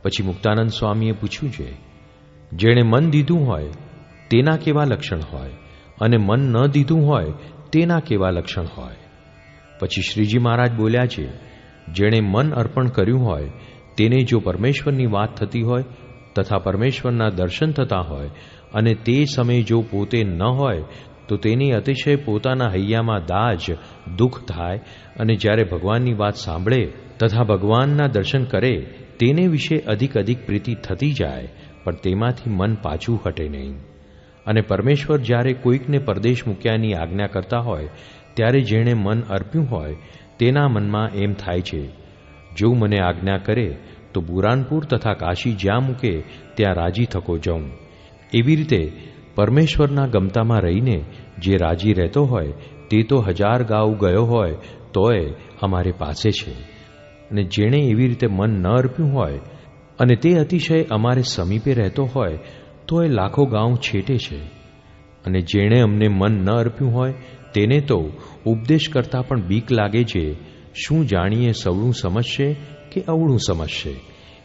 પછી મુક્તાનંદ સ્વામીએ પૂછ્યું છે, જેણે મન દીધું હોય તેના કેવા લક્ષણ હોય અને મન ન દીધું હોય તેના કેવા લક્ષણ હોય? પછી શ્રીજી મહારાજ બોલ્યા છે, જેણે મન અર્પણ કર્યું હોય તેને જો પરમેશ્વરની વાત થતી હોય તથા પરમેશ્વરના દર્શન થતા હોય અને તે સમયે જો પોતે ન હોય તો તેની અતિશય પોતાના હૈયામાં દાજ દુઃખ થાય, અને જ્યારે ભગવાનની વાત સાંભળે તથા ભગવાનના દર્શન કરે તેને વિશે અધિક પ્રીતિ થતી જાય, પણ તેમાંથી મન પાછું હટે નહીં. અને પરમેશ્વર જ્યારે કોઈકને પરદેશ મૂક્યાની આજ્ઞા કરતા હોય ત્યારે જેણે મન અર્પ્યું હોય તેના મનમાં એમ થાય છે, જો મને આજ્ઞા કરે તો બુરાનપુર તથા કાશી જ્યાં મૂકે ત્યાં રાજી થકો જાઉં. એવી રીતે પરમેશ્વરના ગમતામાં રહીને જે રાજી રહેતો હોય તે તો 1000 ગાઉ ગયો હોય તોય અમારે પાસે છે, અને જેણે એવી રીતે મન ન અર્પ્યું હોય અને તે અતિશય અમારે સમીપે રહેતો હોય તોય લાખો ગાઉ છેટે છે. અને જેણે અમને મન ન અર્પ્યું હોય તેને તો ઉપદેશ કરતા પણ બીક લાગે છે, શું જાણીએ સવળું સમજશે કે અવળું સમજશે?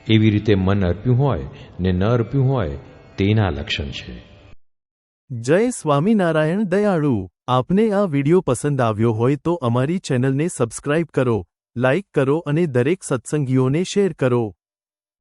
એવી રીતે મન અર્પ્યું હોય ને ન અર્પ્યું હોય તેના લક્ષણ છે. જય સ્વામિનારાયણ દયાળુ. આપને આ વિડિયો પસંદ આવ્યો હોય તો અમારી ચેનલને સબસ્ક્રાઇબ કરો, લાઇક કરો અને દરેક સત્સંગીઓને શેર કરો.